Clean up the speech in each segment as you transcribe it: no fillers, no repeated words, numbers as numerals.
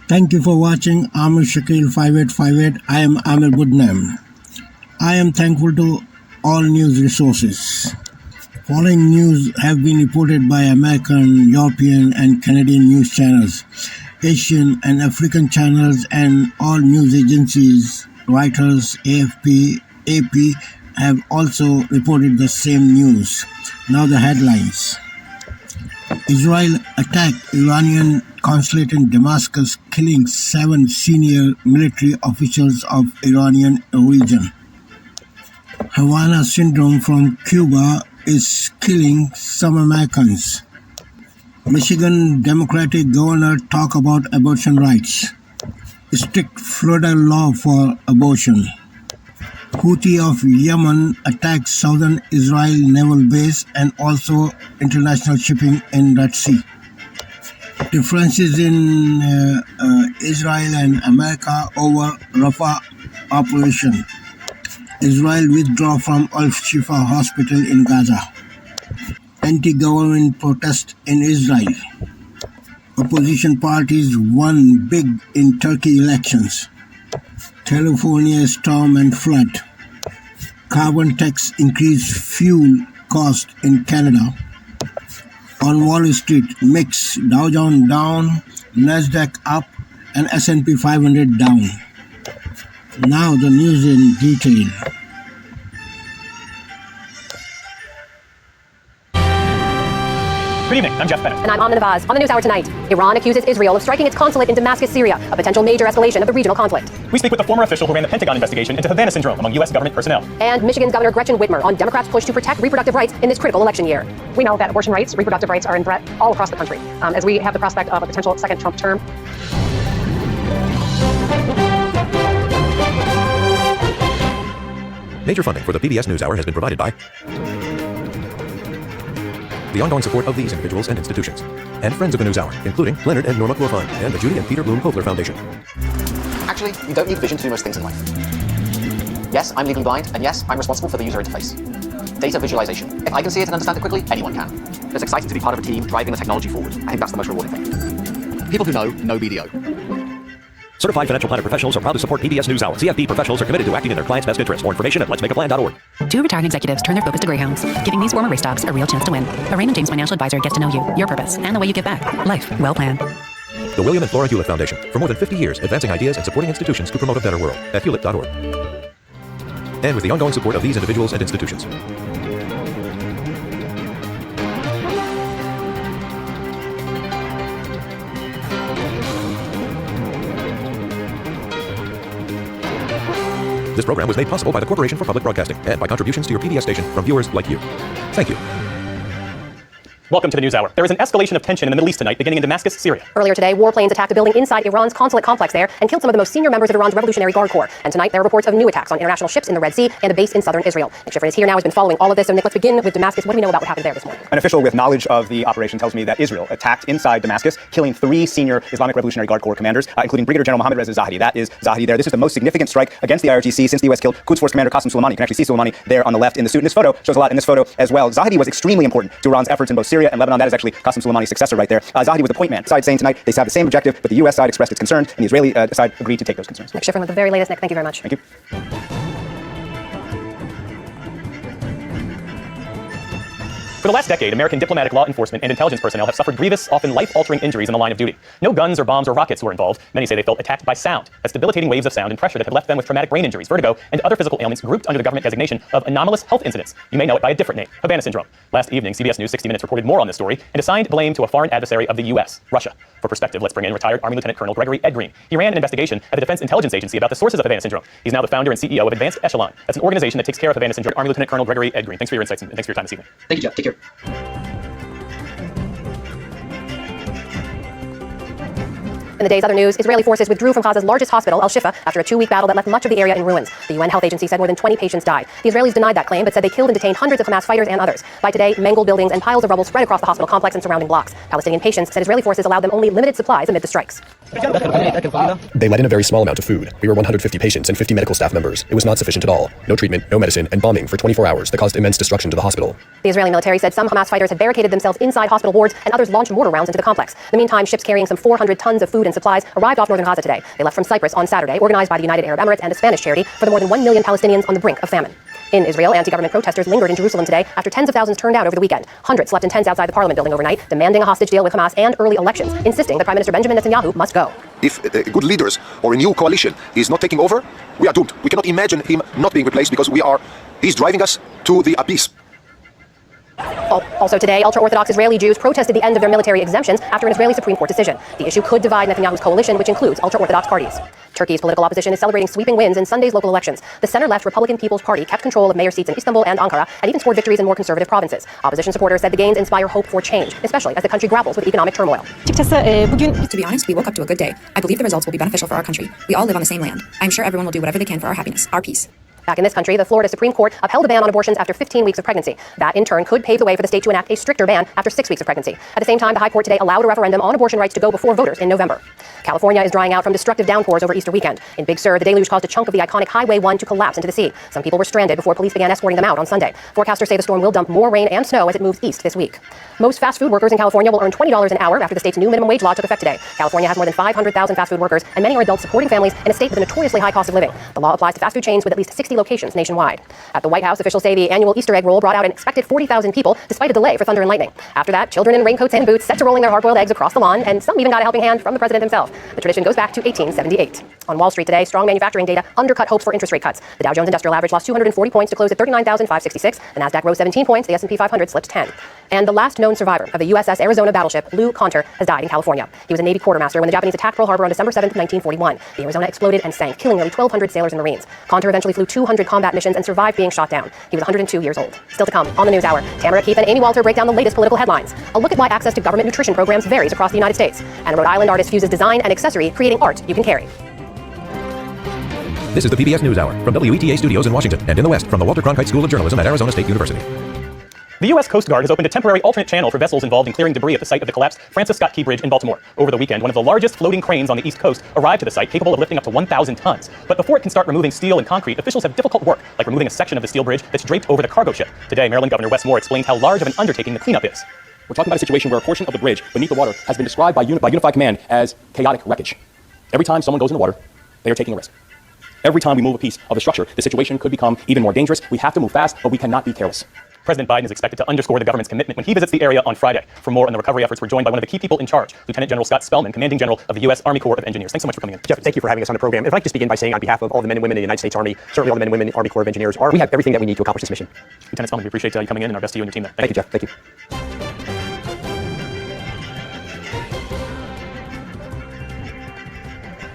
Thank you for watching Amir Shakil 5858. I am Amir Budnam. I am thankful to all news resources. Following news have been reported by American, European and Canadian news channels, Asian and African channels and all news agencies, Reuters, AFP, AP have also reported the same news. Now the headlines. Israel attacked Iranian consulate in Damascus, killing 7 senior military officials of Iranian origin. Havana syndrome from Cuba is killing some Americans. Michigan Democratic governor talk about abortion rights. Strict Florida law for abortion. Houthi of Yemen attacked southern Israel naval base and also international shipping in Red Sea. Differences in Israel and America over Rafah operation. Israel withdraw from Al-Shifa hospital in Gaza. Anti-government protest in Israel. Opposition parties won big in Turkey elections. California storm and flood. Carbon tax increase fuel cost in Canada. On Wall Street, mix Dow Jones down, Nasdaq up, and S&P 500 down. Now the news in detail. Good evening, I'm Jeff Bennett. And I'm Amna Nawaz. On the NewsHour tonight, Iran accuses Israel of striking its consulate in Damascus, Syria, a potential major escalation of the regional conflict. We speak with the former official who ran the Pentagon investigation into Havana syndrome among U.S. government personnel. And Michigan's Governor Gretchen Whitmer on Democrats' push to protect reproductive rights in this critical election year. We know that abortion rights, reproductive rights are in threat all across the country as we have the prospect of a potential second Trump term. Major funding for the PBS NewsHour has been provided by the ongoing support of these individuals and institutions, and friends of the NewsHour, including Leonard and Norma Clorfine, and the Judy and Peter Bloom Kovler Foundation. Actually, you don't need vision to do most things in life. Yes, I'm legally blind, and yes, I'm responsible for the user interface. Data visualization. If I can see it and understand it quickly, anyone can. It's exciting to be part of a team driving the technology forward. I think that's the most rewarding thing. People who know BDO. Certified financial planner professionals are proud to support PBS NewsHour. CFP professionals are committed to acting in their clients' best interest. More information at letsmakeaplan.org. 2 retired executives turn their focus to greyhounds, giving these former race dogs a real chance to win. A Raymond James financial advisor gets to know you, your purpose, and the way you give back. Life well planned. The William and Flora Hewlett Foundation. For more than 50 years, advancing ideas and supporting institutions to promote a better world at hewlett.org. And with the ongoing support of these individuals and institutions. This program was made possible by the Corporation for Public Broadcasting and by contributions to your PBS station from viewers like you. Thank you. Welcome to the NewsHour. There is an escalation of tension in the Middle East tonight, beginning in Damascus, Syria. Earlier today, warplanes attacked a building inside Iran's consulate complex there and killed some of the most senior members of Iran's Revolutionary Guard Corps. And tonight, there are reports of new attacks on international ships in the Red Sea and a base in southern Israel. Nick Schifrin is here now, has been following all of this. So Nick, let's begin with Damascus. What do we know about what happened there this morning? An official with knowledge of the operation tells me that Israel attacked inside Damascus, killing 3 senior Islamic Revolutionary Guard Corps commanders, including Brigadier General Mohammed Reza Zahedi. That is Zahedi there. This is the most significant strike against the IRGC since the U.S. killed Quds Force Commander Qasem Soleimani. You can actually see Soleimani there on the left in the suit. And this photo shows a lot in this photo as well. Zahedi was extremely important to Iran's efforts in both Syria and Lebanon. That is actually Qasem Soleimani's successor right there. Zahedi was the point man. Side saying tonight they have the same objective, but the U.S. side expressed its concerns, and the Israeli side agreed to take those concerns. Nick Schifrin with the very latest. Nick, thank you very much. Thank you. For the last decade, American diplomatic law enforcement and intelligence personnel have suffered grievous, often life-altering injuries in the line of duty. No guns or bombs or rockets were involved. Many say they felt attacked by sound. That's debilitating waves of sound and pressure that have left them with traumatic brain injuries, vertigo, and other physical ailments grouped under the government designation of anomalous health incidents. You may know it by a different name, Havana syndrome. Last evening, CBS News 60 Minutes reported more on this story and assigned blame to a foreign adversary of the U.S., Russia. For perspective, let's bring in retired Army Lieutenant Colonel Gregory Ed Green. He ran an investigation at the Defense Intelligence Agency about the sources of Havana syndrome. He's now the founder and CEO of Advanced Echelon. That's an organization that takes care of Havana syndrome. Army Lieutenant Colonel Gregory Ed Green. Thanks for your insights and thanks for your time this evening. Thank you, Jeff. Take care. In the day's other news, Israeli forces withdrew from Gaza's largest hospital, Al-Shifa, after a 2-week battle that left much of the area in ruins. The UN Health Agency said more than 20 patients died. The Israelis denied that claim, but said they killed and detained hundreds of Hamas fighters and others. By today, mangled buildings and piles of rubble spread across the hospital complex and surrounding blocks. Palestinian patients said Israeli forces allowed them only limited supplies amid the strikes. They let in a very small amount of food. We were 150 patients and 50 medical staff members. It was not sufficient at all. No treatment, no medicine, and bombing for 24 hours that caused immense destruction to the hospital. The Israeli military said some Hamas fighters had barricaded themselves inside hospital wards and others launched mortar rounds into the complex. In the meantime, ships carrying some 400 tons of food and and supplies arrived off northern Gaza today. They left from Cyprus on Saturday, organized by the United Arab Emirates and a Spanish charity for the more than 1 million Palestinians on the brink of famine. In Israel, anti-government protesters lingered in Jerusalem today after tens of thousands turned out over the weekend. Hundreds slept in tents outside the parliament building overnight, demanding a hostage deal with Hamas and early elections, insisting that Prime Minister Benjamin Netanyahu must go. If good leaders or a new coalition is not taking over, we are doomed. We cannot imagine him not being replaced because he's driving us to the abyss. Also today, ultra-Orthodox Israeli Jews protested the end of their military exemptions after an Israeli Supreme Court decision. The issue could divide Netanyahu's coalition, which includes ultra-Orthodox parties. Turkey's political opposition is celebrating sweeping wins in Sunday's local elections. The center-left Republican People's Party kept control of mayor seats in Istanbul and Ankara and even scored victories in more conservative provinces. Opposition supporters said the gains inspire hope for change, especially as the country grapples with economic turmoil. To be honest, we woke up to a good day. I believe the results will be beneficial for our country. We all live on the same land. I'm sure everyone will do whatever they can for our happiness, our peace. Back in this country, the Florida Supreme Court upheld a ban on abortions after 15 weeks of pregnancy. That, in turn, could pave the way for the state to enact a stricter ban after 6 weeks of pregnancy. At the same time, the High Court today allowed a referendum on abortion rights to go before voters in November. California is drying out from destructive downpours over Easter weekend. In Big Sur, the deluge caused a chunk of the iconic Highway 1 to collapse into the sea. Some people were stranded before police began escorting them out on Sunday. Forecasters say the storm will dump more rain and snow as it moves east this week. Most fast food workers in California will earn $20 an hour after the state's new minimum wage law took effect today. California has more than 500,000 fast food workers, and many are adults supporting families in a state with a notoriously high cost of living. The law applies to fast food chains with at least 60 locations nationwide. At the White House, officials say the annual Easter egg roll brought out an expected 40,000 people, despite a delay for thunder and lightning. After that, children in raincoats and boots set to rolling their hard-boiled eggs across the lawn, and some even got a helping hand from the president himself. The tradition goes back to 1878. On Wall Street today, strong manufacturing data undercut hopes for interest rate cuts. The Dow Jones Industrial Average lost 240 points to close at 39,566. The Nasdaq rose 17 points. The S&P 500 slipped 10. And the last known survivor of the USS Arizona battleship, Lou Conter, has died in California. He was a Navy quartermaster when the Japanese attacked Pearl Harbor on December 7, 1941. The Arizona exploded and sank, killing nearly 1,200 sailors and Marines. Conter eventually flew 200 combat missions and survived being shot down. He was 102 years old. Still to come on the News Hour, Tamara Keith and Amy Walter break down the latest political headlines. A look at why access to government nutrition programs varies across the United States. And a Rhode Island artist fuses design and accessory, creating art you can carry. This is the PBS NewsHour from WETA Studios in Washington and in the West from the Walter Cronkite School of Journalism at Arizona State University. The U.S. Coast Guard has opened a temporary alternate channel for vessels involved in clearing debris at the site of the collapsed Francis Scott Key Bridge in Baltimore. Over the weekend, one of the largest floating cranes on the East Coast arrived to the site, capable of lifting up to 1,000 tons. But before it can start removing steel and concrete, officials have difficult work, like removing a section of the steel bridge that's draped over the cargo ship. Today, Maryland Governor Wes Moore explained how large of an undertaking the cleanup is. We're talking about a situation where a portion of the bridge beneath the water has been described by Unified Command as chaotic wreckage. Every time someone goes in the water, they are taking a risk. Every time we move a piece of the structure, the situation could become even more dangerous. We have to move fast, but we cannot be careless. President Biden is expected to underscore the government's commitment when he visits the area on Friday. For more on the recovery efforts, we're joined by one of the key people in charge, Lieutenant General Scott Spellman, Commanding General of the U.S. Army Corps of Engineers. Thanks so much for coming in. Jeff, thank you for having us on the program. If I could just begin by saying on behalf of all the men and women in the United States Army, certainly all the men and women in the Army Corps of Engineers, we have everything that we need to accomplish this mission. Lieutenant Spellman, we appreciate you coming in, and our best to you and your team there. Thank you, Jeff. Thank you.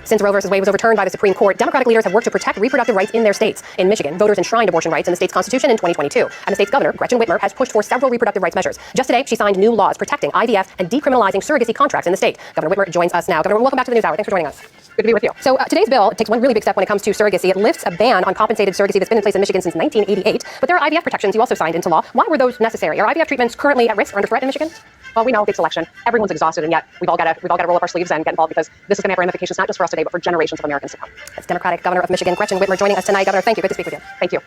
Since Roe v. Wade was overturned by the Supreme Court, Democratic leaders have worked to protect reproductive rights in their states. In Michigan, voters enshrined abortion rights in the state's constitution in 2022. And the state's governor, Gretchen Whitmer, has pushed for several reproductive rights measures. Just today, she signed new laws protecting IVF and decriminalizing surrogacy contracts in the state. Governor Whitmer joins us now. Governor, welcome back to the News Hour. Thanks for joining us. Good to be with you. So today's bill takes one really big step when it comes to surrogacy. It lifts a ban on compensated surrogacy that's been in place in Michigan since 1988. But there are IVF protections you also signed into law. Why were those necessary? Are IVF treatments currently at risk or under threat in Michigan? Well, we know it's election. Everyone's exhausted, and yet we've all got to roll up our sleeves and get involved because this is going to have ramifications not just for us today, but for generations of Americans to come. That's Democratic Governor of Michigan, Gretchen Whitmer, joining us tonight. Governor, thank you. Good to speak with you. Thank you.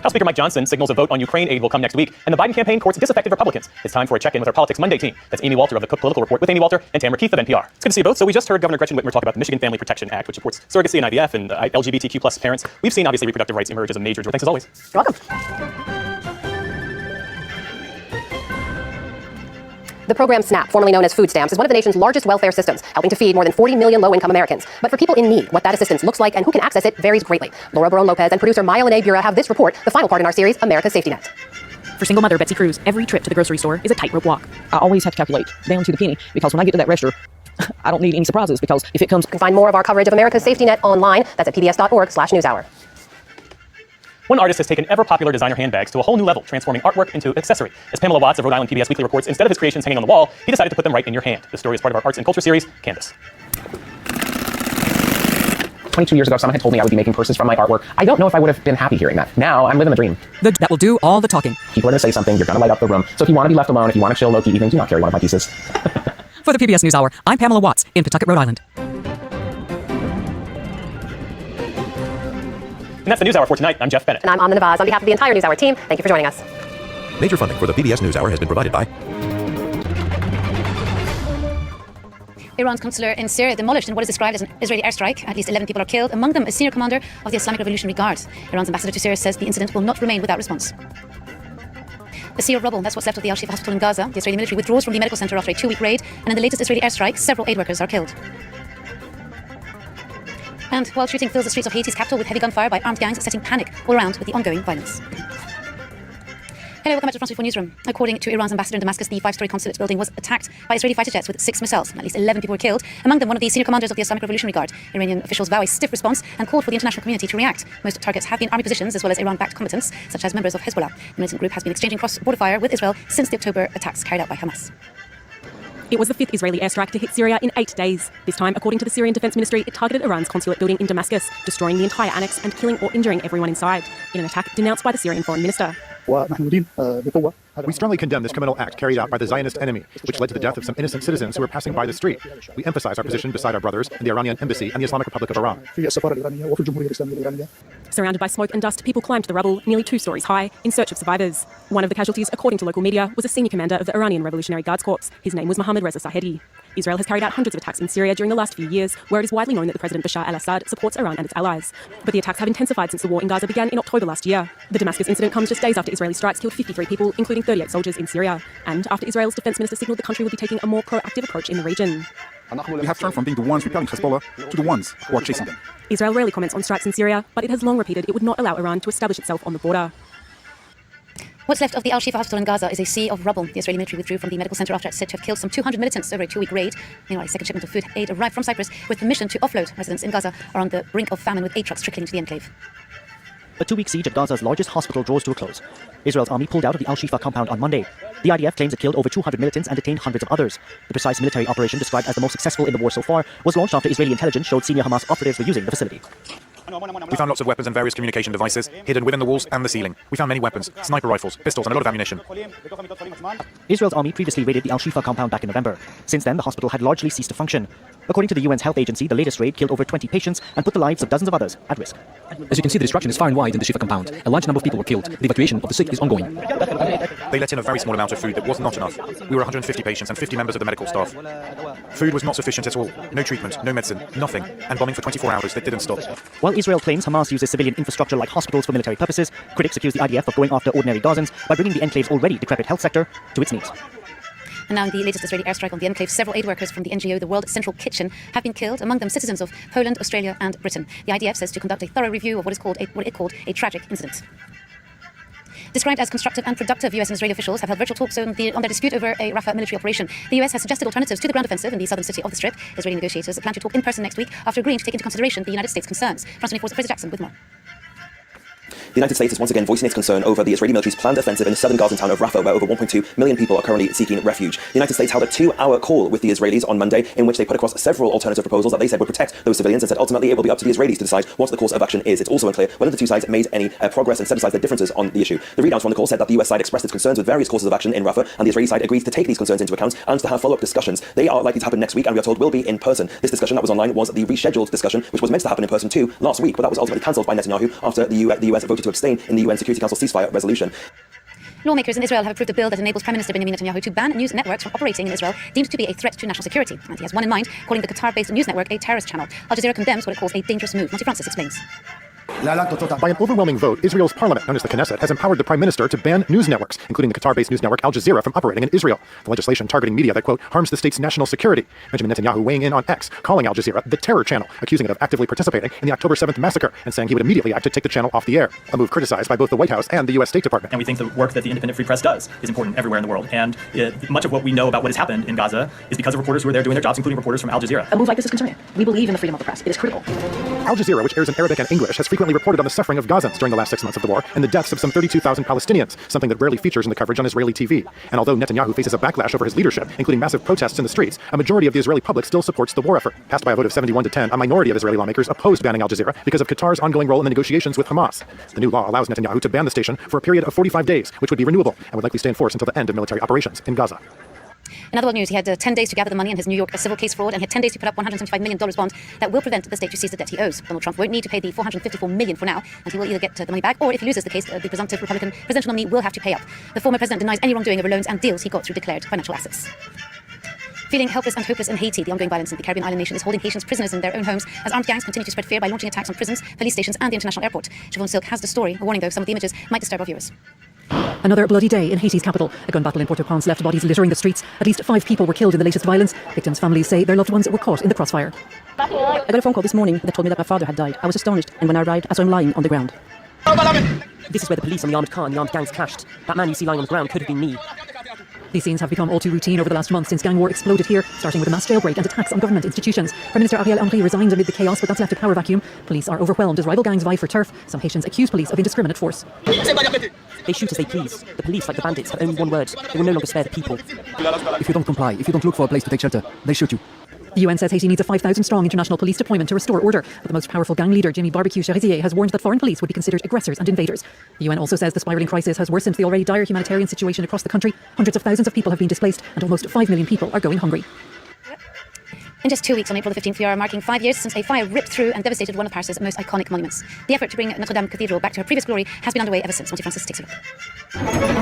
House Speaker Mike Johnson signals a vote on Ukraine aid will come next week, and the Biden campaign courts disaffected Republicans. It's time for a check-in with our Politics Monday team. That's Amy Walter of the Cook Political Report with Amy Walter and Tamara Keith of NPR. It's good to see you both. So we just heard Governor Gretchen Whitmer talk about the Michigan Family Protection Act, which supports surrogacy and IVF and LGBTQ plus parents. We've seen, obviously, reproductive rights emerge as a major driver. Thanks as always. You're welcome. The program SNAP, formerly known as food stamps, is one of the nation's largest welfare systems, helping to feed more than 40 million low-income Americans. But for people in need, what that assistance looks like and who can access it varies greatly. Laura Barone-Lopez and producer Maya Lene Bura have this report, the final part in our series, America's Safety Net. For single mother Betsy Cruz, every trip to the grocery store is a tightrope walk. I always have to calculate down to the penny because when I get to that register, I don't need any surprises because if it comes... You can find more of our coverage of America's Safety Net online. That's at pbs.org/newshour. One artist has taken ever-popular designer handbags to a whole new level, transforming artwork into accessory. As Pamela Watts of Rhode Island PBS Weekly reports, instead of his creations hanging on the wall, he decided to put them right in your hand. The story is part of our Arts and Culture series, Canvas. 22 years ago, someone had told me I would be making purses from my artwork. I don't know if I would have been happy hearing that. Now, I'm living the dream. That will do all the talking. People are going to say something, you're going to light up the room. So if you want to be left alone, if you want to chill low-key evening, do not carry one of my pieces. For the PBS NewsHour, I'm Pamela Watts in Pawtucket, Rhode Island. And that's the NewsHour for tonight. I'm Jeff Bennett. And I'm Amna Navaz. On behalf of the entire NewsHour team, thank you for joining us. Major funding for the PBS NewsHour has been provided by Iran's consulate in Syria demolished in what is described as an Israeli airstrike. At least 11 people are killed, among them a senior commander of the Islamic Revolutionary Guard. Iran's ambassador to Syria says the incident will not remain without response. A sea of rubble, that's what's left of the Al-Shifa hospital in Gaza. The Israeli military withdraws from the medical center after a 2-week raid, and in the latest Israeli airstrike, several aid workers are killed. And while shooting fills the streets of Haiti's capital with heavy gunfire by armed gangs setting panic all around with the ongoing violence. Hello, welcome back to France 24 Newsroom. According to Iran's ambassador in Damascus, the 5-story consulate building was attacked by Israeli fighter jets with 6 missiles. At least 11 people were killed, among them one of the senior commanders of the Islamic Revolutionary Guard. Iranian officials vow a stiff response and called for the international community to react. Most targets have been army positions as well as Iran-backed combatants, such as members of Hezbollah. The militant group has been exchanging cross-border fire with Israel since the October attacks carried out by Hamas. It was the 5th Israeli airstrike to hit Syria in 8 days. This time, according to the Syrian Defense Ministry, it targeted Iran's consulate building in Damascus, destroying the entire annex and killing or injuring everyone inside, in an attack denounced by the Syrian foreign minister. We strongly condemn this criminal act carried out by the Zionist enemy, which led to the death of some innocent citizens who were passing by the street. We emphasize our position beside our brothers in the Iranian embassy and the Islamic Republic of Iran. Surrounded by smoke and dust, people climbed the rubble, nearly 2 stories high, in search of survivors. One of the casualties, according to local media, was a senior commander of the Iranian Revolutionary Guards Corps. His name was Mohammad Reza Sahedi. Israel has carried out hundreds of attacks in Syria during the last few years, where it is widely known that the President Bashar al-Assad supports Iran and its allies. But the attacks have intensified since the war in Gaza began in October last year. The Damascus incident comes just days after Israeli strikes killed 53 people, including 38 soldiers in Syria, and after Israel's defense minister signaled the country would be taking a more proactive approach in the region. We have turned from being the ones repelling Hezbollah to the ones who are chasing them. Israel rarely comments on strikes in Syria, but it has long repeated it would not allow Iran to establish itself on the border. What's left of the Al-Shifa hospital in Gaza is a sea of rubble. The Israeli military withdrew from the medical center after it's said to have killed some 200 militants over a 2-week raid. Meanwhile, a second shipment of food aid arrived from Cyprus with permission to offload. Residents in Gaza are on the brink of famine with aid trucks trickling to the enclave. A 2-week siege at Gaza's largest hospital draws to a close. Israel's army pulled out of the Al-Shifa compound on Monday. The IDF claims it killed over 200 militants and detained hundreds of others. The precise military operation, described as the most successful in the war so far, was launched after Israeli intelligence showed senior Hamas operatives were using the facility. We found lots of weapons and various communication devices hidden within the walls and the ceiling. We found many weapons, sniper rifles, pistols, and a lot of ammunition. Israel's army previously raided the Al-Shifa compound back in November. Since then, the hospital had largely ceased to function. According to the UN's health agency, the latest raid killed over 20 patients and put the lives of dozens of others at risk. As you can see, the destruction is far and wide in the Shifa compound. A large number of people were killed. The evacuation of the sick is ongoing. They let in a very small amount of food that was not enough. We were 150 patients and 50 members of the medical staff. Food was not sufficient at all. No treatment, no medicine, nothing. And bombing for 24 hours that didn't stop. While Israel claims Hamas uses civilian infrastructure like hospitals for military purposes, critics accuse the IDF of going after ordinary Gazans by bringing the enclave's already decrepit health sector to its knees. And now in the latest Israeli airstrike on the enclave, several aid workers from the NGO The World Central Kitchen have been killed, among them citizens of Poland, Australia and Britain. The IDF says to conduct a thorough review of what it called a tragic incident. Described as constructive and productive, US and Israeli officials have held virtual talks on their dispute over a Rafah military operation. The US has suggested alternatives to the ground offensive in the southern city of the Strip. Israeli negotiators plan to talk in person next week after agreeing to take into consideration the United States' concerns. France 24's Fraser Jackson with more. The United States is once again voicing its concern over the Israeli military's planned offensive in the southern Gazan town of Rafah, where over 1.2 million people are currently seeking refuge. The United States held a 2-hour call with the Israelis on Monday, in which they put across several alternative proposals that they said would protect those civilians, and said ultimately it will be up to the Israelis to decide what the course of action is. It's also unclear whether the two sides made any progress and set aside their differences on the issue. The readouts from the call said that the US side expressed its concerns with various courses of action in Rafah, and the Israeli side agreed to take these concerns into account and to have follow-up discussions. They are likely to happen next week, and we are told will be in person. This discussion that was online was the rescheduled discussion, which was meant to happen in person too last week, but that was ultimately cancelled by Netanyahu after the US voted to abstain in the UN Security Council ceasefire resolution. Lawmakers in Israel have approved a bill that enables Prime Minister Benjamin Netanyahu to ban news networks from operating in Israel deemed to be a threat to national security. And he has one in mind, calling the Qatar-based news network a terrorist channel. Al Jazeera condemns what it calls a dangerous move. Monty Francis explains. By an overwhelming vote, Israel's parliament, known as the Knesset, has empowered the Prime Minister to ban news networks, including the Qatar-based news network Al Jazeera, from operating in Israel. The legislation targeting media that, quote, harms the state's national security. Benjamin Netanyahu weighing in on X, calling Al Jazeera the terror channel, accusing it of actively participating in the October 7th massacre, and saying he would immediately act to take the channel off the air. A move criticized by both the White House and the U.S. State Department. And we think the work that the independent free press does is important everywhere in the world. And much of what we know about what has happened in Gaza is because of reporters who are there doing their jobs, including reporters from Al Jazeera. A move like this is concerning. We believe in the freedom of the press. It is critical. Al Jazeera, which airs in Arabic and English, has frequently reported on the suffering of Gazans during the last 6 months of the war and the deaths of some 32,000 Palestinians, something that rarely features in the coverage on Israeli TV. And although Netanyahu faces a backlash over his leadership, including massive protests in the streets, a majority of the Israeli public still supports the war effort. Passed by a vote of 71 to 10, a minority of Israeli lawmakers opposed banning Al Jazeera because of Qatar's ongoing role in the negotiations with Hamas. The new law allows Netanyahu to ban the station for a period of 45 days, which would be renewable and would likely stay in force until the end of military operations in Gaza. In other world news, he had 10 days to gather the money in his New York civil case fraud, and he had 10 days to put up $175 million bond that will prevent the state to seize the debt he owes. Donald Trump won't need to pay the $454 million for now, and he will either get the money back, or if he loses the case, the presumptive Republican presidential nominee will have to pay up. The former president denies any wrongdoing over loans and deals he got through declared financial assets. Feeling helpless and hopeless in Haiti, the ongoing violence in the Caribbean island nation is holding Haitians prisoners in their own homes as armed gangs continue to spread fear by launching attacks on prisons, police stations, and the international airport. Siobhan Silk has the story, a warning though some of the images might disturb our viewers. Another bloody day in Haiti's capital. A gun battle in Port-au-Prince left bodies littering the streets. At least 5 people were killed in the latest violence. Victims' families say their loved ones were caught in the crossfire. I got a phone call this morning that told me that my father had died. I was astonished, and when I arrived, I saw him lying on the ground. This is where the police and the armed car and the armed gangs clashed. That man you see lying on the ground could have been me. These scenes have become all too routine over the last month since gang war exploded here, starting with a mass jailbreak and attacks on government institutions. Prime Minister Ariel Henry resigned amid the chaos, but that's left a power vacuum. Police are overwhelmed as rival gangs vie for turf. Some Haitians accuse police of indiscriminate force. They shoot as they please. The police, like the bandits, have only one word. They will no longer spare the people. If you don't comply, if you don't look for a place to take shelter, they shoot you. The UN says Haiti needs a 5,000-strong international police deployment to restore order, but the most powerful gang leader, Jimmy Barbecue Cherizier, has warned that foreign police would be considered aggressors and invaders. The UN also says the spiraling crisis has worsened the already dire humanitarian situation across the country. Hundreds of thousands of people have been displaced, and almost 5 million people are going hungry. In just 2 weeks, on April the 15th, we are marking 5 years since a fire ripped through and devastated one of Paris's most iconic monuments. The effort to bring Notre Dame Cathedral back to her previous glory has been underway ever since. Monty Francis takes a look.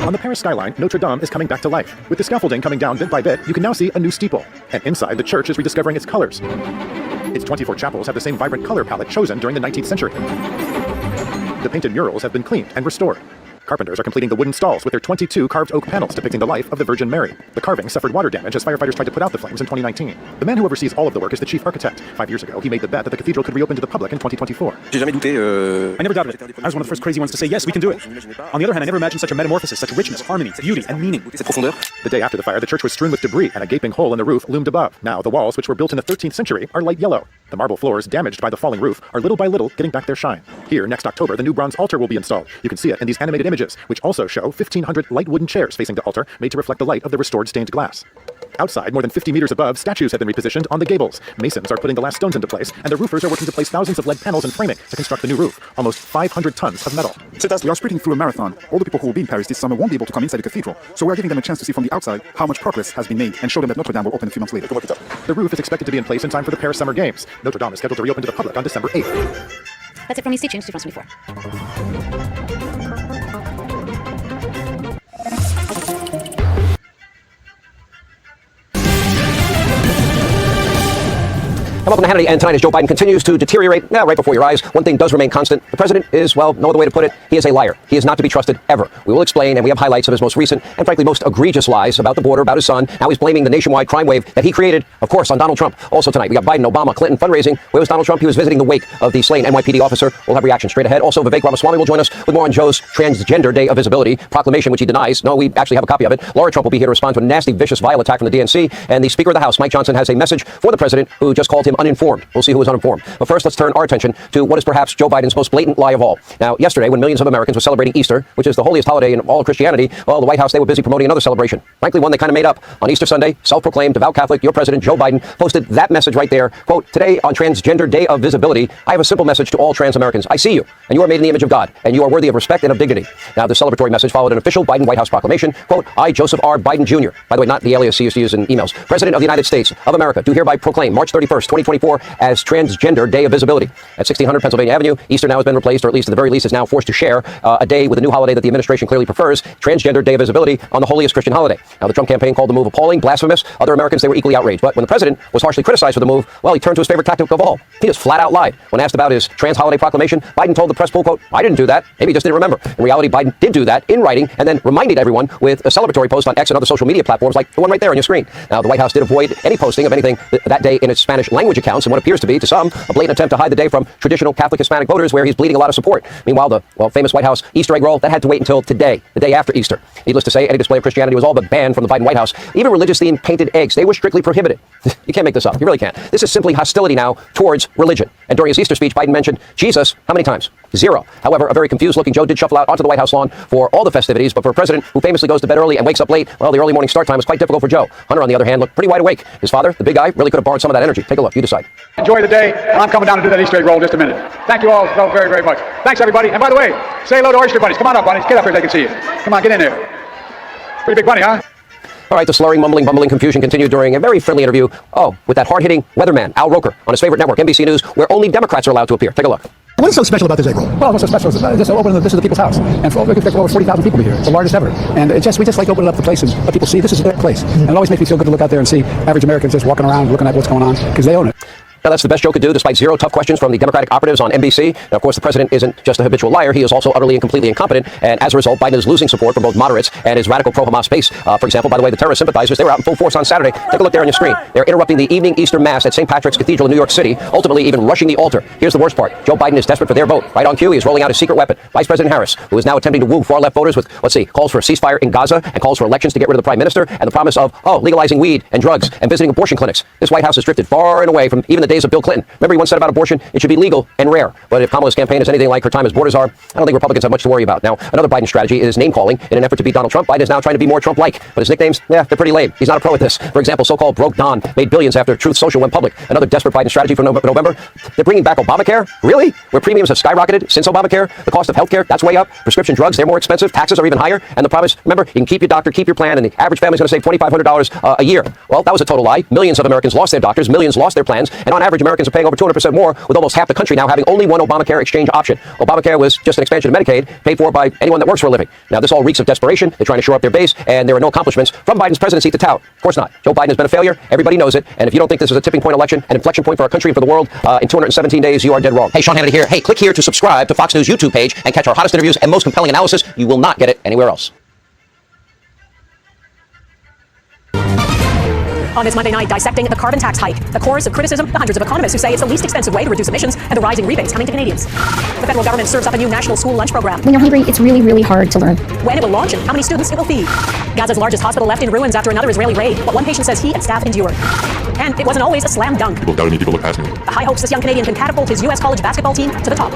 On the Paris skyline, Notre Dame is coming back to life. With the scaffolding coming down bit by bit, you can now see a new steeple. And inside, the church is rediscovering its colors. Its 24 chapels have the same vibrant color palette chosen during the 19th century. The painted murals have been cleaned and restored. Carpenters are completing the wooden stalls with their 22 carved oak panels depicting the life of the Virgin Mary. The carving suffered water damage as firefighters tried to put out the flames in 2019. The man who oversees all of the work is the chief architect. 5 years ago, he made the bet that the cathedral could reopen to the public in 2024. I never doubted it. I was one of the first crazy ones to say, yes, we can do it. On the other hand, I never imagined such a metamorphosis, such richness, harmony, beauty, and meaning. The day after the fire, the church was strewn with debris and a gaping hole in the roof loomed above. Now, the walls, which were built in the 13th century, are light yellow. The marble floors, damaged by the falling roof, are little by little getting back their shine. Here, next October, the new bronze altar will be installed. You can see it in these animated images, which also show 1,500 light wooden chairs facing the altar, made to reflect the light of the restored stained glass. Outside, more than 50 meters above, statues have been repositioned on the gables. Masons are putting the last stones into place, and the roofers are working to place thousands of lead panels and framing to construct the new roof. Almost 500 tons of metal. We are sprinting through a marathon. All the people who will be in Paris this summer won't be able to come inside the cathedral, so we are giving them a chance to see from the outside how much progress has been made and show them that Notre Dame will open a few months later. The roof is expected to be in place in time for the Paris Summer Games. Notre Dame is scheduled to reopen to the public on December 8th. That's it from me. Stay tuned to France 24. Welcome to Hannity, and tonight as Joe Biden continues to deteriorate right before your eyes, one thing does remain constant. The president is, well, no other way to put it, he is a liar. He is not to be trusted ever. We will explain, and we have highlights of his most recent and frankly most egregious lies about the border, about his son. Now he's blaming the nationwide crime wave that he created, of course, on Donald Trump. Also tonight, we got Biden, Obama, Clinton fundraising. Where was Donald Trump? He was visiting the wake of the slain NYPD officer. We'll have reaction straight ahead. Also, Vivek Ramaswamy will join us with more on Joe's Transgender Day of Visibility proclamation, which he denies. No, we actually have a copy of it. Laura Trump will be here to respond to a nasty, vicious, vile attack from the DNC. And the Speaker of the House, Mike Johnson, has a message for the president who just called him uninformed. We'll see who is uninformed. But first, let's turn our attention to what is perhaps Joe Biden's most blatant lie of all. Now, yesterday, when millions of Americans were celebrating Easter, which is the holiest holiday in all of Christianity, well, the White House, they were busy promoting another celebration. Frankly, one they kind of made up. On Easter Sunday, self-proclaimed devout Catholic, your president, Joe Biden, posted that message right there. Quote, today on Transgender Day of Visibility, I have a simple message to all trans Americans. I see you, and you are made in the image of God, and you are worthy of respect and of dignity. Now, the celebratory message followed an official Biden White House proclamation. Quote, I, Joseph R. Biden Jr., by the way, not the alias he used to use in emails, President of the United States of America, do hereby proclaim March 31st, 2024 as Transgender Day of Visibility. At 1600 Pennsylvania Avenue, Easter now has been replaced, or at least at the very least is now forced to share a day with a new holiday that the administration clearly prefers, Transgender Day of Visibility, on the holiest Christian holiday. Now, the Trump campaign called the move appalling, blasphemous. Other Americans, they were equally outraged. But when the president was harshly criticized for the move, well, he turned to his favorite tactic of all. He just flat out lied. When asked about his trans holiday proclamation, Biden told the press pool, quote, I didn't do that. Maybe he just didn't remember. In reality, Biden did do that in writing and then reminded everyone with a celebratory post on X and other social media platforms like the one right there on your screen. Now, the White House did avoid any posting of anything that day in its Spanish language accounts in what appears to be, to some, a blatant attempt to hide the day from traditional Catholic Hispanic voters where he's bleeding a lot of support. Meanwhile, the famous White House Easter egg roll, that had to wait until today, the day after Easter. Needless to say, any display of Christianity was all but banned from the Biden White House. Even religious-themed painted eggs, they were strictly prohibited. You can't make this up. You really can't. This is simply hostility now towards religion. And during his Easter speech, Biden mentioned Jesus how many times? 0. However, a very confused-looking Joe did shuffle out onto the White House lawn for all the festivities, but for a president who famously goes to bed early and wakes up late, well, the early morning start time was quite difficult for Joe. Hunter, on the other hand, looked pretty wide awake. His father, the big guy, really could have borrowed some of that energy. Take a look. You decide. Enjoy the day, and I'm coming down to do that Easter egg roll in just a minute. Thank you all so very, very much. Thanks, everybody. And by the way, say hello to Oyster Bunnies. Come on up, bunnies. Get up here so they can see you. Come on, get in there. Pretty big bunny, huh? All right, the slurring, mumbling, bumbling confusion continued during a very friendly interview, with that hard-hitting weatherman, Al Roker, on his favorite network, NBC News, where only Democrats are allowed to appear. Take a look. What is so special about this egg roll? Well, what's so special is this is the people's house, and for over 40,000 people here. It's the largest ever, and we just like opening up the place and let people see this is their place. And it always makes me feel good to look out there and see average Americans just walking around looking at what's going on because they own it. Now, that's the best Joe could do, despite zero tough questions from the Democratic operatives on NBC. Now, of course, the president isn't just a habitual liar. He is also utterly and completely incompetent. And as a result, Biden is losing support from both moderates and his radical pro-Hamas base. For example, by the way, the terrorist sympathizers, they were out in full force on Saturday. Take a look there on your screen. They're interrupting the evening Easter Mass at St. Patrick's Cathedral in New York City, ultimately even rushing the altar. Here's the worst part. Joe Biden is desperate for their vote. Right on cue, he is rolling out his secret weapon. Vice President Harris, who is now attempting to woo far-left voters with, calls for a ceasefire in Gaza and calls for elections to get rid of the prime minister and the promise of, legalizing weed and drugs and visiting abortion clinics. This White House has drifted far and away from even the days of Bill Clinton. Remember, he once said about abortion, it should be legal and rare. But if Kamala's campaign is anything like her time as borders are, I don't think Republicans have much to worry about. Now, another Biden strategy is name-calling in an effort to beat Donald Trump. Biden is now trying to be more Trump-like, but his nicknames, they're pretty lame. He's not a pro at this. For example, so-called Broke Don made billions after Truth Social went public. Another desperate Biden strategy for November. They're bringing back Obamacare? Really? Where premiums have skyrocketed since Obamacare? The cost of healthcare, that's way up. Prescription drugs, they're more expensive. Taxes are even higher. And the promise, remember, you can keep your doctor, keep your plan, and the average family's going to save $2,500 a year. Well, that was a total lie. Millions of Americans lost their doctors, millions lost their plans, and on average, Americans are paying over 200% more, with almost half the country now having only one Obamacare exchange option. Obamacare was just an expansion of Medicaid, paid for by anyone that works for a living. Now, this all reeks of desperation. They're trying to shore up their base, and there are no accomplishments from Biden's presidency to tout. Of course not. Joe Biden has been a failure. Everybody knows it. And if you don't think this is a tipping point election, an inflection point for our country and for the world, in 217 days, you are dead wrong. Hey, Sean Hannity here. Hey, click here to subscribe to Fox News YouTube page and catch our hottest interviews and most compelling analysis. You will not get it anywhere else. On this Monday night, dissecting the carbon tax hike, the chorus of criticism, the hundreds of economists who say it's the least expensive way to reduce emissions, and the rising rebates coming to Canadians. The federal government serves up a new national school lunch program. When you're hungry, it's really, really hard to learn. When it will launch and how many students it will feed. Gaza's largest hospital left in ruins after another Israeli raid, but one patient says he and staff endured. And it wasn't always a slam dunk. People doubted me, people look past me. The high hopes this young Canadian can catapult his U.S. college basketball team to the top.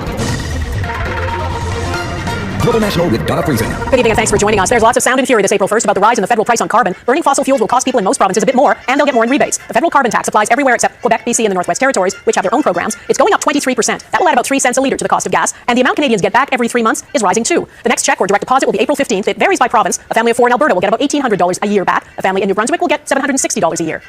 Global National with Donna Friesen. Good evening and thanks for joining us. There's lots of sound and fury this April 1st about the rise in the federal price on carbon. Burning fossil fuels will cost people in most provinces a bit more, and they'll get more in rebates. The federal carbon tax applies everywhere except Quebec, BC, and the Northwest Territories, which have their own programs. It's going up 23%. That will add about 3 cents a litre to the cost of gas, and the amount Canadians get back every 3 months is rising too. The next check or direct deposit will be April 15th. It varies by province. A family of 4 in Alberta will get about $1,800 a year back. A family in New Brunswick will get $760 a year.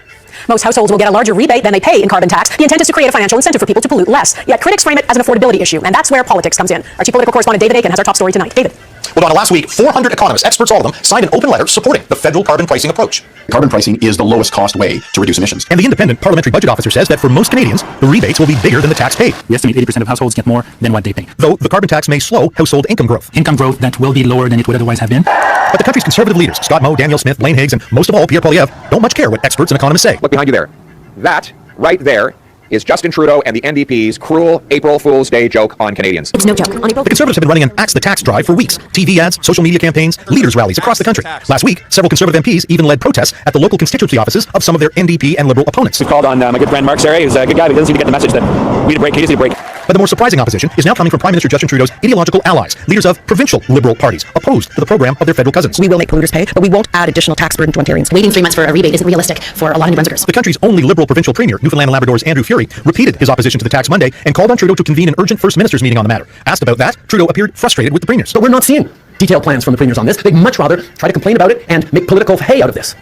Most households will get a larger rebate than they pay in carbon tax. The intent is to create a financial incentive for people to pollute less. Yet critics frame it as an affordability issue, and that's where politics comes in. Our chief political correspondent David Aiken has our top story tonight. David. Well, Donna, last week, 400 economists, experts, all of them, signed an open letter supporting the federal carbon pricing approach. Carbon pricing is the lowest cost way to reduce emissions. And the independent parliamentary budget officer says that for most Canadians, the rebates will be bigger than the tax paid. We estimate 80% of households get more than what they pay. Though the carbon tax may slow household income growth. Income growth that will be lower than it would otherwise have been. But the country's conservative leaders, Scott Moe, Danielle Smith, Blaine Higgs, and most of all, Pierre Poilievre, don't much care what experts and economists say. Look behind you there. That, right there, is Justin Trudeau and the NDP's cruel April Fool's Day joke on Canadians. It's no joke. On April The Conservatives have been running an Axe the Tax drive for weeks. TV ads, social media campaigns, leaders' rallies across the country. Last week, several Conservative MPs even led protests at the local constituency offices of some of their NDP and Liberal opponents. We've called on my good friend Mark Serre, who's a good guy, but he doesn't seem to get the message that we need a break. He just needs a break. But the more surprising opposition is now coming from Prime Minister Justin Trudeau's ideological allies, leaders of provincial Liberal parties, opposed to the program of their federal cousins. We will make polluters pay, but we won't add additional tax burden to Ontarians. Waiting 3 months for a rebate isn't realistic for a lot of New Brunswickers. The country's only Liberal provincial premier, Newfoundland and Labrador's Andrew Furey, repeated his opposition to the tax Monday and called on Trudeau to convene an urgent First Minister's meeting on the matter. Asked about that, Trudeau appeared frustrated with the premiers. But we're not seeing detailed plans from the premiers on this. They'd much rather try to complain about it and make political hay out of this.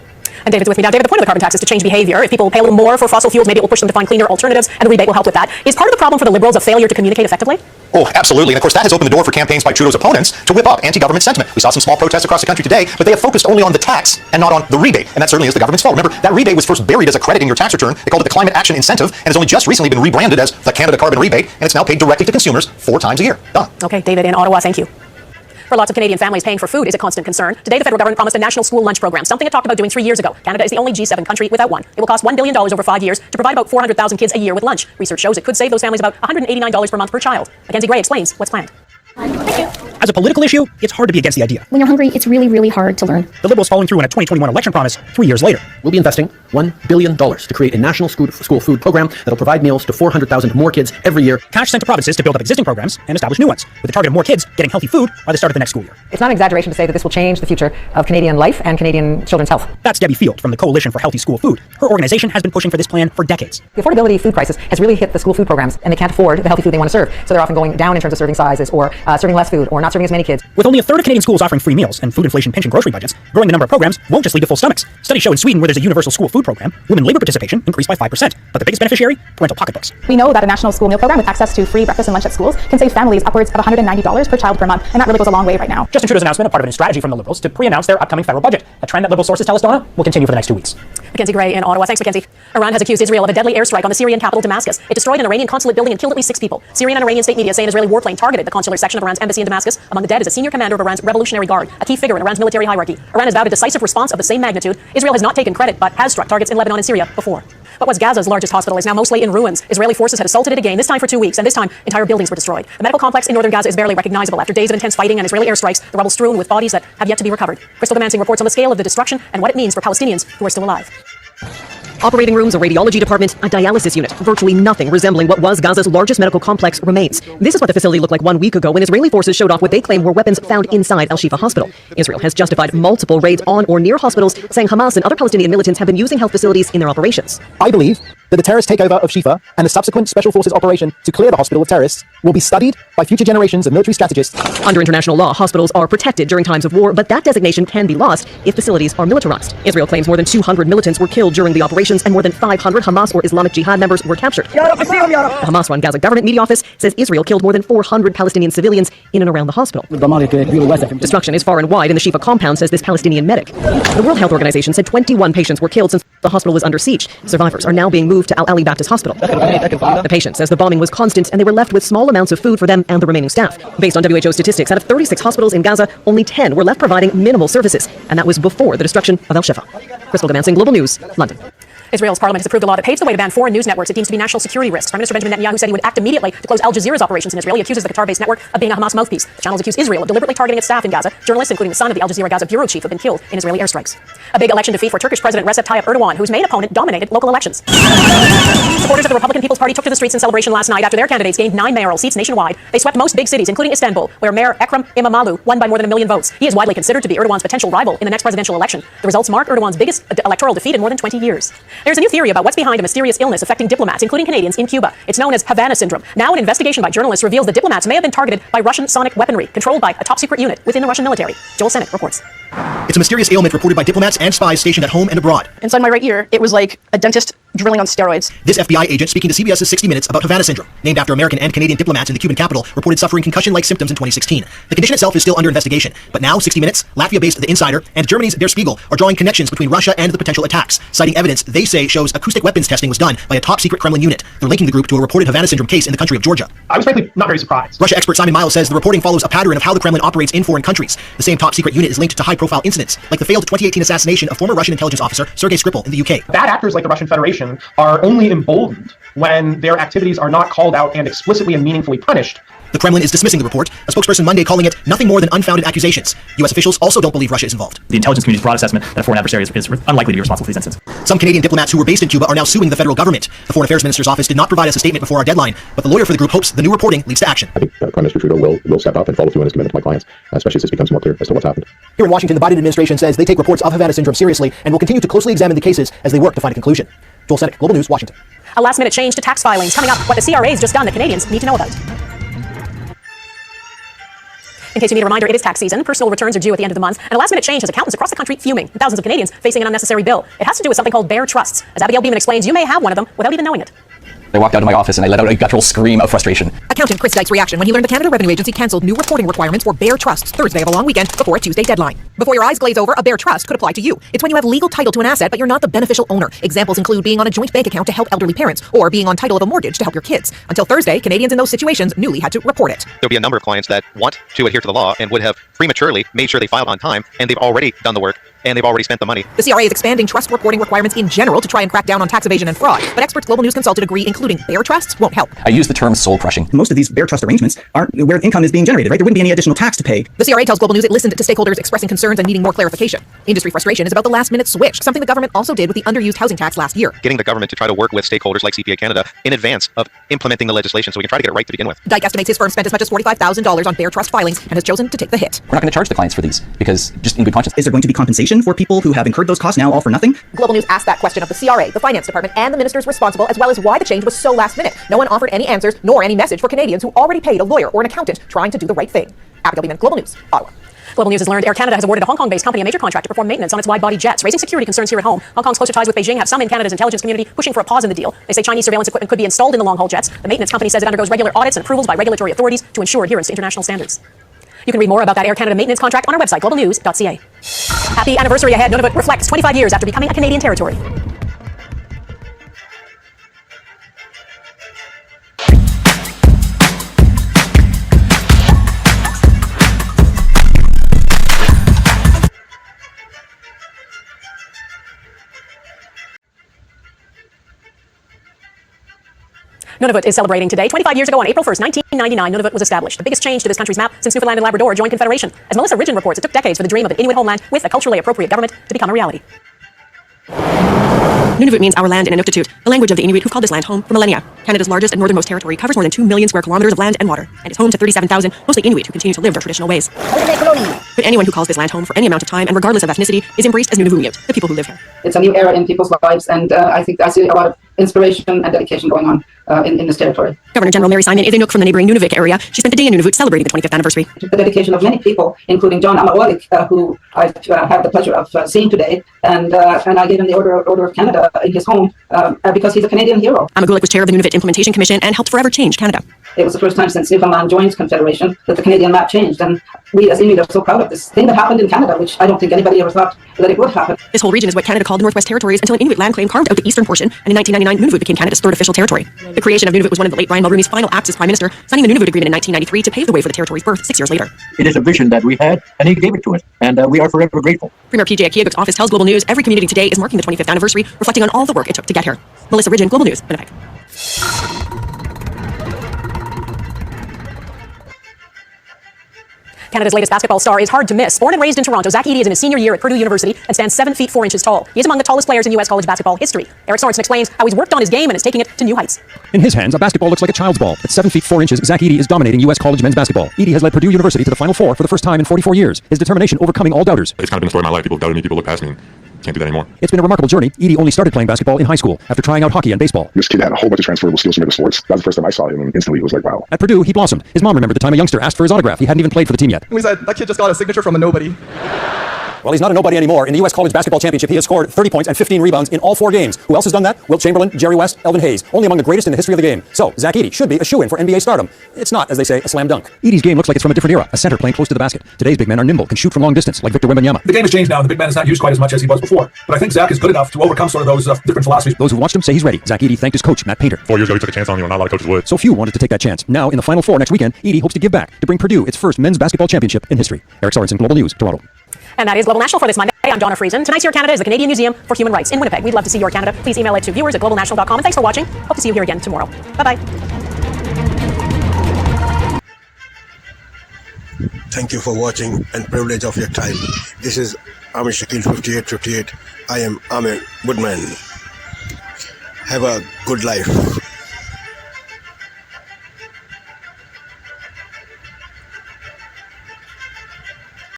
And David's with me now. David, the point of the carbon tax is to change behavior. If people pay a little more for fossil fuels, maybe it will push them to find cleaner alternatives, and the rebate will help with that. Is part of the problem for the Liberals a failure to communicate effectively? Oh, absolutely. And of course, that has opened the door for campaigns by Trudeau's opponents to whip up anti-government sentiment. We saw some small protests across the country today, but they have focused only on the tax and not on the rebate. And that certainly is the government's fault. Remember, that rebate was first buried as a credit in your tax return. They called it the Climate Action Incentive, and has only just recently been rebranded as the Canada Carbon Rebate, and it's now paid directly to consumers 4 times a year. Done. Okay, David in Ottawa, thank you. For lots of Canadian families, paying for food is a constant concern. Today, the federal government promised a national school lunch program, something it talked about doing 3 years ago. Canada is the only G7 country without one. It will cost $1 billion over 5 years to provide about 400,000 kids a year with lunch. Research shows it could save those families about $189 per month per child. Mackenzie Gray explains what's planned. Thank you. As a political issue, it's hard to be against the idea. When you're hungry, it's really, really hard to learn. The Liberals following through on a 2021 election promise 3 years later. We'll be investing $1 billion to create a national school food program that'll provide meals to 400,000 more kids every year. Cash sent to provinces to build up existing programs and establish new ones, with the target of more kids getting healthy food by the start of the next school year. It's not an exaggeration to say that this will change the future of Canadian life and Canadian children's health. That's Debbie Field from the Coalition for Healthy School Food. Her organization has been pushing for this plan for decades. The affordability food crisis has really hit the school food programs, and they can't afford the healthy food they want to serve. So they're often going down in terms of serving sizes or serving less food or not serving as many kids. With only a third of Canadian schools offering free meals and food inflation pinching grocery budgets, growing the number of programs won't just lead to full stomachs. Studies show in Sweden, where there's a universal school food program, women labor participation increased by 5%, but the biggest beneficiary, parental pocketbooks. We know that a national school meal program with access to free breakfast and lunch at schools can save families upwards of $190 per child per month, and that really goes a long way right now. Justin Trudeau's announcement, a part of a new strategy from the Liberals to pre-announce their upcoming federal budget, a trend that Liberal sources tell us, Donna, will continue for the next 2 weeks. Mackenzie Gray in Ottawa. Thanks, Mackenzie. Iran has accused Israel of a deadly airstrike on the Syrian capital, Damascus. It destroyed an Iranian consulate building and killed at least 6 people. Syrian and Iranian state media say an Israeli warplane targeted the consular section of Iran's embassy in Damascus. Among the dead is a senior commander of Iran's Revolutionary Guard, a key figure in Iran's military hierarchy. Iran has vowed a decisive response of the same magnitude. Israel has not taken credit, but has struck targets in Lebanon and Syria before. But what's Gaza's largest hospital is now mostly in ruins. Israeli forces had assaulted it again, this time for 2 weeks, and this time entire buildings were destroyed. The medical complex in northern Gaza is barely recognizable after days of intense fighting and Israeli airstrikes, the rubble strewn with bodies that have yet to be recovered. Crystal Demancing reports on the scale of the destruction and what it means for Palestinians who are still alive. Operating rooms, a radiology department, a dialysis unit. Virtually nothing resembling what was Gaza's largest medical complex remains. This is what the facility looked like 1 week ago when Israeli forces showed off what they claim were weapons found inside Al-Shifa hospital. Israel has justified multiple raids on or near hospitals, saying Hamas and other Palestinian militants have been using health facilities in their operations. I believe that the terrorist takeover of Shifa and the subsequent special forces operation to clear the hospital of terrorists will be studied by future generations of military strategists. Under international law, hospitals are protected during times of war, but that designation can be lost if facilities are militarized. Israel claims more than 200 militants were killed during the operations and more than 500 Hamas or Islamic Jihad members were captured. The Hamas-run Gaza government media office says Israel killed more than 400 Palestinian civilians in and around the hospital. Destruction is far and wide in the Shifa compound, says this Palestinian medic. The World Health Organization said 21 patients were killed since the hospital was under siege. Survivors are now being moved to Al-Ali Baptist Hospital. The patient says the bombing was constant and they were left with small amounts of food for them and the remaining staff. Based on WHO statistics, out of 36 hospitals in Gaza, only 10 were left providing minimal services, and that was before the destruction of Al-Shifa. Crystal Demancing, Global News, London. Israel's parliament has approved a law that paves the way to ban foreign news networks it deems to be national security risks. Prime Minister Benjamin Netanyahu said he would act immediately to close Al Jazeera's operations in Israel. He accuses the Qatar-based network of being a Hamas mouthpiece. The channels accuse Israel of deliberately targeting its staff in Gaza. Journalists, including the son of the Al Jazeera Gaza bureau chief, have been killed in Israeli airstrikes. A big election defeat for Turkish President Recep Tayyip Erdogan, whose main opponent dominated local elections. Supporters of the Republican People's Party took to the streets in celebration last night after their candidates gained 9 mayoral seats nationwide. They swept most big cities, including Istanbul, where Mayor Ekrem İmamoğlu won by more than 1 million votes. He is widely considered to be Erdogan's potential rival in the next presidential election. The results mark Erdogan's biggest electoral defeat in more than 20 years. There's a new theory about what's behind a mysterious illness affecting diplomats, including Canadians, in Cuba. It's known as Havana syndrome. Now, an investigation by journalists reveals that diplomats may have been targeted by Russian sonic weaponry, controlled by a top-secret unit within the Russian military. Joel Sennett reports. It's a mysterious ailment reported by diplomats and spies stationed at home and abroad. Inside my right ear, it was like a dentist drilling on steroids. This FBI agent speaking to CBS's 60 Minutes about Havana syndrome, named after American and Canadian diplomats in the Cuban capital, reported suffering concussion-like symptoms in 2016. The condition itself is still under investigation, but now 60 Minutes, Latvia-based The Insider, and Germany's Der Spiegel are drawing connections between Russia and the potential attacks, citing evidence they say shows acoustic weapons testing was done by a top-secret Kremlin unit. They're linking the group to a reported Havana syndrome case in the country of Georgia. I was frankly not very surprised. Russia expert Simon Miles says the reporting follows a pattern of how the Kremlin operates in foreign countries. The same top-secret unit is linked to high-profile incidents, like the failed 2018 assassination of former Russian intelligence officer Sergei Skripal in the UK. Bad actors like the Russian Federation are only emboldened when their activities are not called out and explicitly and meaningfully punished. The Kremlin is dismissing the report, a spokesperson Monday calling it nothing more than unfounded accusations. U.S. officials also don't believe Russia is involved. The intelligence community's broad assessment that a foreign adversary is unlikely to be responsible for these incidents. Some Canadian diplomats who were based in Cuba are now suing the federal government. The Foreign Affairs Minister's office did not provide us a statement before our deadline, but the lawyer for the group hopes the new reporting leads to action. I think Prime Minister Trudeau will step up and follow through on his commitment to my clients, especially as this becomes more clear as to what's happened. Here in Washington, the Biden administration says they take reports of Havana syndrome seriously and will continue to closely examine the cases as they work to find a conclusion. Joel Sennett, Global News, Washington. A last-minute change to tax filings coming up. What the CRA's just done that Canadians need to know about. In case you need a reminder, it is tax season. Personal returns are due at the end of the month, and a last-minute change has accountants across the country fuming, and thousands of Canadians facing an unnecessary bill. It has to do with something called bare trusts. As Abigail Beeman explains, you may have one of them without even knowing it. I walked out of my office and I let out a guttural scream of frustration. Accountant Chris Dyke's reaction when he learned the Canada Revenue Agency cancelled new reporting requirements for bare trusts Thursday of a long weekend before a Tuesday deadline. Before your eyes glaze over, a bare trust could apply to you. It's when you have legal title to an asset, but you're not the beneficial owner. Examples include being on a joint bank account to help elderly parents, or being on title of a mortgage to help your kids. Until Thursday, Canadians in those situations newly had to report it. There'll be a number of clients that want to adhere to the law and would have prematurely made sure they filed on time, and they've already done the work, and they've already spent the money. The CRA is expanding trust reporting requirements in general to try and crack down on tax evasion and fraud, but experts Global News consulted agree including bare trusts won't help. I use the term soul crushing. Most of these bare trust arrangements aren't where income is being generated, right? There wouldn't be any additional tax to pay. The CRA tells Global News it listened to stakeholders expressing concerns and needing more clarification. Industry frustration is about the last-minute switch, something the government also did with the underused housing tax last year. Getting the government to try to work with stakeholders like CPA Canada in advance of implementing the legislation so we can try to get it right to begin with. Dyke estimates his firm spent as much as $45,000 on bare trust filings and has chosen to take the hit. We're not going to charge the clients for these because just in good conscience. Is there going to be compensation? compensation for people who have incurred those costs now all for nothing? Global News asked that question of the CRA, the Finance Department, and the ministers responsible, as well as why the change was so last minute. No one offered any answers, nor any message for Canadians who already paid a lawyer or an accountant trying to do the right thing. Abigail Beeman, Global News, Ottawa. Global News has learned Air Canada has awarded a Hong Kong-based company a major contract to perform maintenance on its wide-body jets, raising security concerns here at home. Hong Kong's closer ties with Beijing have some in Canada's intelligence community pushing for a pause in the deal. They say Chinese surveillance equipment could be installed in the long-haul jets. The maintenance company says it undergoes regular audits and approvals by regulatory authorities to ensure adherence to international standards. You can read more about that Air Canada maintenance contract on our website, globalnews.ca. Happy anniversary ahead. Nunavut reflects 25 years after becoming a Canadian territory. Nunavut is celebrating today. 25 years ago, on April 1st, 1999, Nunavut was established. The biggest change to this country's map since Newfoundland and Labrador joined Confederation. As Melissa Ridgen reports, it took decades for the dream of an Inuit homeland with a culturally appropriate government to become a reality. Nunavut means our land in Inuktitut, the language of the Inuit who've called this land home for millennia. Canada's largest and northernmost territory covers more than 2 million square kilometers of land and water, and is home to 37,000, mostly Inuit who continue to live their traditional ways. But anyone who calls this land home for any amount of time and regardless of ethnicity is embraced as Nunavummiut, the people who live here. It's a new era in people's lives, and I see a lot of inspiration and dedication going on in this territory. Governor General Mary Simon is a Inuk from the neighboring Nunavik area. She spent the day in Nunavut celebrating the 25th anniversary. The dedication of many people, including John Amawalik, who I've had the pleasure of seeing today, and I gave him the Order of Canada in his home because he's a Canadian hero. Amagulik was chair of the Nunavut Implementation Commission and helped forever change Canada. It was the first time since Newfoundland joined Confederation that the Canadian map changed, and we as Inuit are so proud of this thing that happened in Canada, which I don't think anybody ever thought that it would happen. This whole region is what Canada called the Northwest Territories until an Inuit land claim carved out the eastern portion, and in 1999, Nunavut became Canada's third official territory. The creation of Nunavut was one of the late Brian Mulroney's final acts as Prime Minister, signing the Nunavut Agreement in 1993 to pave the way for the territory's birth 6 years later. It is a vision that we had, and he gave it to us, and we are forever grateful. Premier PJ Akiaguk's office tells Global News every community today is marking the 25th anniversary, reflecting on all the work it took to get here. Melissa Ridgen, Global News, Winnipeg. Canada's latest basketball star is hard to miss. Born and raised in Toronto, Zach Edey is in his senior year at Purdue University and stands 7 feet 4 inches tall. He is among the tallest players in U.S. college basketball history. Eric Sorensen explains how he's worked on his game and is taking it to new heights. In his hands, a basketball looks like a child's ball. At 7 feet 4 inches, Zach Edey is dominating U.S. college men's basketball. Edey has led Purdue University to the Final Four for the first time in 44 years. His determination overcoming all doubters. It's kind of been the story of my life. People doubted me, people look past me. Can't do that anymore. It's been a remarkable journey. Edey only started playing basketball in high school after trying out hockey and baseball. This kid had a whole bunch of transferable skills from other sports. That was the first time I saw him, and instantly it was like, wow. At Purdue, he blossomed. His mom remembered the time a youngster asked for his autograph. He hadn't even played for the team yet. We said, that kid just got a signature from a nobody. Well, he's not a nobody anymore. In the U.S. College Basketball Championship, he has scored 30 points and 15 rebounds in all 4 games. Who else has done that? Wilt Chamberlain, Jerry West, Elvin Hayes. Only among the greatest in the history of the game. So, Zach Edey should be a shoo-in for NBA stardom. It's not, as they say, a slam dunk. Edey's game looks like it's from a different era. A center playing close to the basket. Today's big men are nimble, can shoot from long distance, like Victor Wembanyama. The game has changed now, and the big man is not used quite as much as he was before. But I think Zach is good enough to overcome sort of those different philosophies. Those who watched him say he's ready. Zach Edey thanked his coach, Matt Painter. 4 years ago, he took a chance on me when not a lot of coaches would. So few wanted to take that chance. Now, in the Final Four next weekend, Edey hopes to give back to bring Purdue its first men's basketball championship in history. Eric Sorensen, Global News, Toronto. And that is Global National for this Monday. I'm Donna Friesen. Tonight's Your Canada is the Canadian Museum for Human Rights in Winnipeg. We'd love to see Your Canada. Please email it to viewers@globalnational.com. And thanks for watching. Hope to see you here again tomorrow. Bye-bye. Thank you for watching and privilege of your time. This is Amir Shakil 5858. I am Amir Woodman. Have a good life.